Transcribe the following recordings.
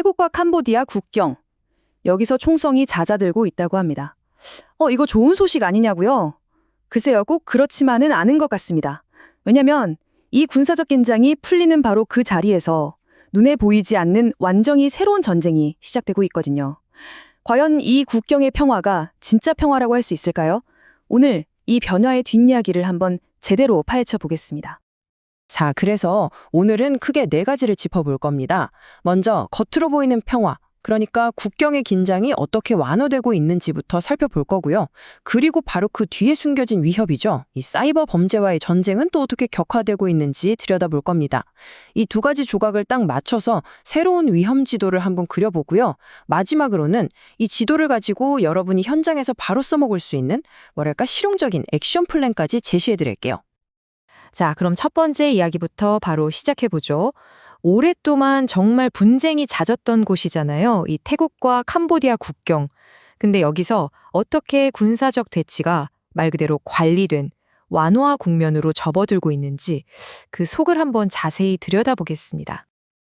태국과 캄보디아 국경. 여기서 총성이 잦아들고 있다고 합니다. 이거 좋은 소식 아니냐고요? 글쎄요, 꼭 그렇지만은 않은 것 같습니다. 왜냐면 이 군사적 긴장이 풀리는 바로 그 자리에서 눈에 보이지 않는 완전히 새로운 전쟁이 시작되고 있거든요. 과연 이 국경의 평화가 진짜 평화라고 할 수 있을까요? 오늘 이 변화의 뒷이야기를 한번 제대로 파헤쳐 보겠습니다. 자, 그래서 오늘은 크게 네 가지를 짚어볼 겁니다. 먼저 겉으로 보이는 평화, 그러니까 국경의 긴장이 어떻게 완화되고 있는지부터 살펴볼 거고요. 그리고 바로 그 뒤에 숨겨진 위협이죠. 이 사이버 범죄와의 전쟁은 또 어떻게 격화되고 있는지 들여다볼 겁니다. 이 두 가지 조각을 딱 맞춰서 새로운 위험 지도를 한번 그려보고요. 마지막으로는 이 지도를 가지고 여러분이 현장에서 바로 써먹을 수 있는 실용적인 액션 플랜까지 제시해드릴게요. 자, 그럼 첫 번째 이야기부터 바로 시작해보죠. 오랫동안 정말 분쟁이 잦았던 곳이잖아요. 이 태국과 캄보디아 국경. 근데 여기서 어떻게 군사적 대치가 말 그대로 관리된 완화 국면으로 접어들고 있는지 그 속을 한번 자세히 들여다보겠습니다.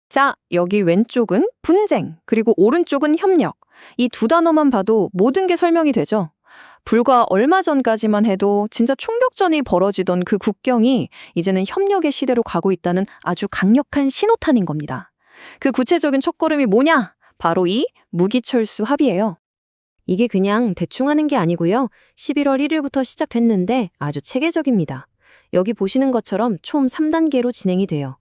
자, 여기 왼쪽은 분쟁, 그리고 오른쪽은 협력. 이 두 단어만 봐도 모든 게 설명이 되죠. 불과 얼마 전까지만 해도 진짜 총격전이 벌어지던 그 국경이 이제는 협력의 시대로 가고 있다는 아주 강력한 신호탄인 겁니다. 그 구체적인 첫걸음이 뭐냐? 바로 이 무기철수 합의예요. 이게 그냥 대충 하는 게 아니고요. 11월 1일부터 시작됐는데 아주 체계적입니다. 여기 보시는 것처럼 총 3단계로 진행이 돼요.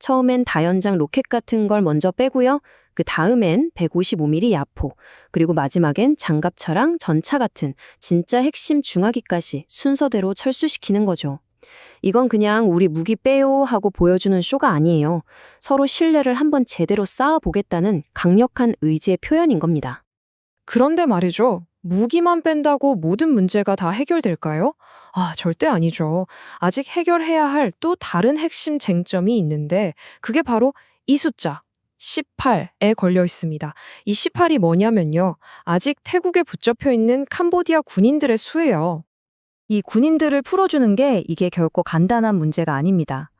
처음엔 다연장 로켓 같은 걸 먼저 빼고요. 그 다음엔 155mm 야포, 그리고 마지막엔 장갑차랑 전차 같은 진짜 핵심 중화기까지 순서대로 철수시키는 거죠. 이건 그냥 우리 무기 빼요 하고 보여주는 쇼가 아니에요. 서로 신뢰를 한번 제대로 쌓아보겠다는 강력한 의지의 표현인 겁니다. 그런데 말이죠. 무기만 뺀다고 모든 문제가 다 해결될까요? 절대 아니죠. 아직 해결해야 할 또 다른 핵심 쟁점이 있는데 그게 바로 이 숫자 18에 걸려 있습니다. 이 18이 뭐냐면요. 아직 태국에 붙잡혀 있는 캄보디아 군인들의 수예요. 이 군인들을 풀어주는 게 이게 결코 간단한 문제가 아닙니다.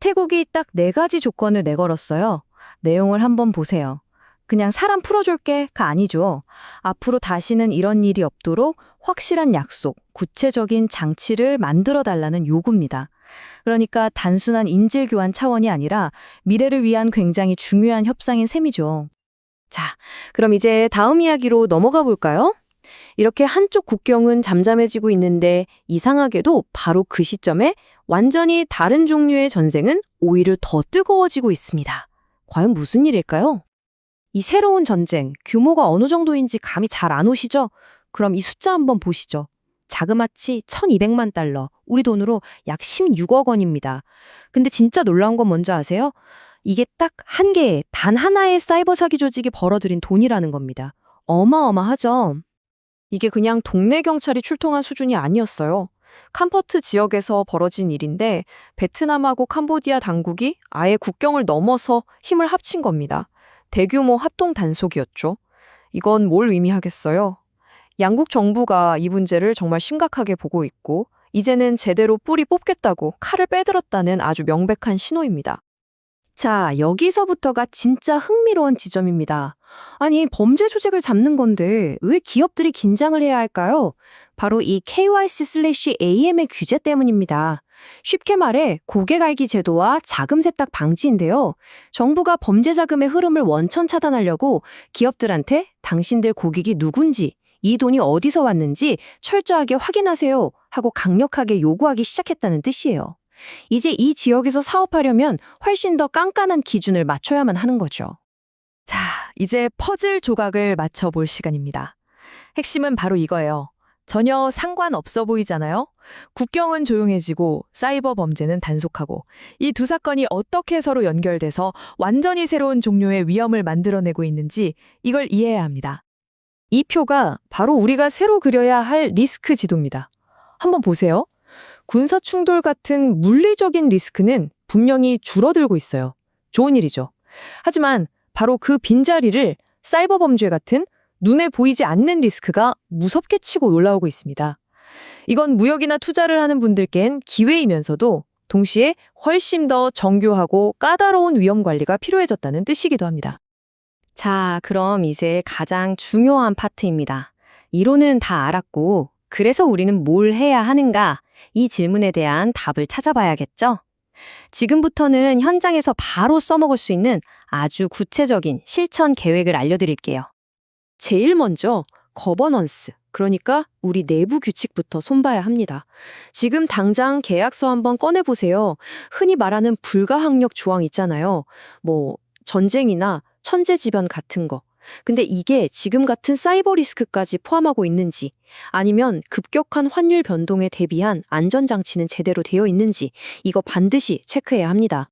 태국이 딱 4가지 조건을 내걸었어요. 내용을 한번 보세요. 그냥 사람 풀어줄게가 아니죠. 앞으로 다시는 이런 일이 없도록 확실한 약속, 구체적인 장치를 만들어달라는 요구입니다. 그러니까 단순한 인질 교환 차원이 아니라 미래를 위한 굉장히 중요한 협상인 셈이죠. 자, 그럼 이제 다음 이야기로 넘어가 볼까요? 이렇게 한쪽 국경은 잠잠해지고 있는데 이상하게도 바로 그 시점에 완전히 다른 종류의 전쟁은 오히려 더 뜨거워지고 있습니다. 과연 무슨 일일까요? 이 새로운 전쟁, 규모가 어느 정도인지 감이 잘 안 오시죠? 그럼 이 숫자 한번 보시죠. 자그마치 1200만 달러, 우리 돈으로 약 16억 원입니다. 근데 진짜 놀라운 건 뭔지 아세요? 이게 딱 한 개의, 단 하나의 사이버 사기 조직이 벌어들인 돈이라는 겁니다. 어마어마하죠? 이게 그냥 동네 경찰이 출동한 수준이 아니었어요. 캄퍼트 지역에서 벌어진 일인데 베트남하고 캄보디아 당국이 아예 국경을 넘어서 힘을 합친 겁니다. 대규모 합동 단속이었죠. 이건 뭘 의미하겠어요? 양국 정부가 이 문제를 정말 심각하게 보고 있고 이제는 제대로 뿌리 뽑겠다고 칼을 빼들었다는 아주 명백한 신호입니다. 자, 여기서부터가 진짜 흥미로운 지점입니다. 아니, 범죄 조직을 잡는 건데 왜 기업들이 긴장을 해야 할까요? 바로 이 KYC/AM의 규제 때문입니다. 쉽게 말해 고객 알기 제도와 자금 세탁 방지인데요. 정부가 범죄 자금의 흐름을 원천 차단하려고 기업들한테 당신들 고객이 누군지, 이 돈이 어디서 왔는지 철저하게 확인하세요 하고 강력하게 요구하기 시작했다는 뜻이에요. 이제 이 지역에서 사업하려면 훨씬 더 깐깐한 기준을 맞춰야만 하는 거죠. 자, 이제 퍼즐 조각을 맞춰볼 시간입니다. 핵심은 바로 이거예요. 전혀 상관없어 보이잖아요? 국경은 조용해지고 사이버 범죄는 단속하고 이 두 사건이 어떻게 서로 연결돼서 완전히 새로운 종류의 위험을 만들어내고 있는지 이걸 이해해야 합니다. 이 표가 바로 우리가 새로 그려야 할 리스크 지도입니다. 한번 보세요. 군사 충돌 같은 물리적인 리스크는 분명히 줄어들고 있어요. 좋은 일이죠. 하지만 바로 그 빈자리를 사이버 범죄 같은 눈에 보이지 않는 리스크가 무섭게 치고 올라오고 있습니다. 이건 무역이나 투자를 하는 분들께는 기회이면서도 동시에 훨씬 더 정교하고 까다로운 위험 관리가 필요해졌다는 뜻이기도 합니다. 자, 그럼 이제 가장 중요한 파트입니다. 이론은 다 알았고, 그래서 우리는 뭘 해야 하는가? 이 질문에 대한 답을 찾아봐야겠죠? 지금부터는 현장에서 바로 써먹을 수 있는 아주 구체적인 실천 계획을 알려드릴게요. 제일 먼저 거버넌스, 그러니까 우리 내부 규칙부터 손봐야 합니다. 지금 당장 계약서 한번 꺼내보세요. 흔히 말하는 불가항력 조항 있잖아요. 뭐 전쟁이나 천재지변 같은 거. 근데 이게 지금 같은 사이버 리스크까지 포함하고 있는지, 아니면 급격한 환율 변동에 대비한 안전장치는 제대로 되어 있는지, 이거 반드시 체크해야 합니다.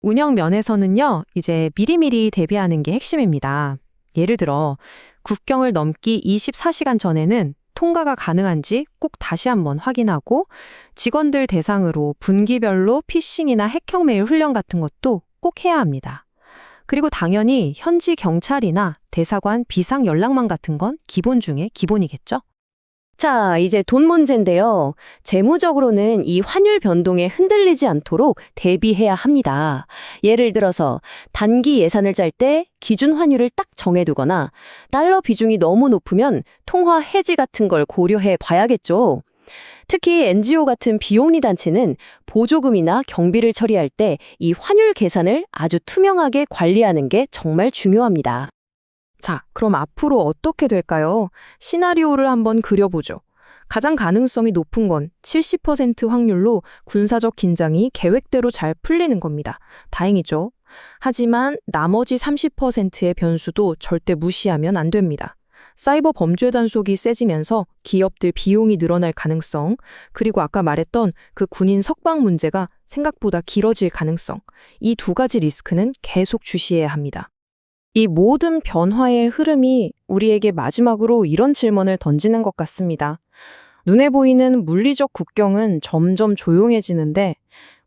운영 면에서는요, 이제 미리미리 대비하는 게 핵심입니다. 예를 들어, 국경을 넘기 24시간 전에는 통과가 가능한지 꼭 다시 한번 확인하고, 직원들 대상으로 분기별로 피싱이나 해킹 메일 훈련 같은 것도 꼭 해야 합니다. 그리고 당연히 현지 경찰이나 대사관 비상 연락망 같은 건 기본 중에 기본이겠죠? 자, 이제 돈 문제인데요. 재무적으로는 이 환율 변동에 흔들리지 않도록 대비해야 합니다. 예를 들어서 단기 예산을 짤 때 기준 환율을 딱 정해두거나, 달러 비중이 너무 높으면 통화 해지 같은 걸 고려해 봐야겠죠. 특히 NGO 같은 비영리 단체는 보조금이나 경비를 처리할 때 이 환율 계산을 아주 투명하게 관리하는 게 정말 중요합니다. 자, 그럼 앞으로 어떻게 될까요? 시나리오를 한번 그려보죠. 가장 가능성이 높은 건 70% 확률로 군사적 긴장이 계획대로 잘 풀리는 겁니다. 다행이죠. 하지만 나머지 30%의 변수도 절대 무시하면 안 됩니다. 사이버 범죄 단속이 세지면서 기업들 비용이 늘어날 가능성, 그리고 아까 말했던 그 군인 석방 문제가 생각보다 길어질 가능성, 이 두 가지 리스크는 계속 주시해야 합니다. 이 모든 변화의 흐름이 우리에게 마지막으로 이런 질문을 던지는 것 같습니다. 눈에 보이는 물리적 국경은 점점 조용해지는데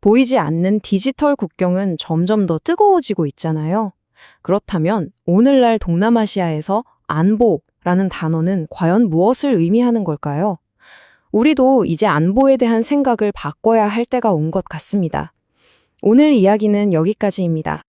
보이지 않는 디지털 국경은 점점 더 뜨거워지고 있잖아요. 그렇다면 오늘날 동남아시아에서 안보라는 단어는 과연 무엇을 의미하는 걸까요? 우리도 이제 안보에 대한 생각을 바꿔야 할 때가 온 것 같습니다. 오늘 이야기는 여기까지입니다.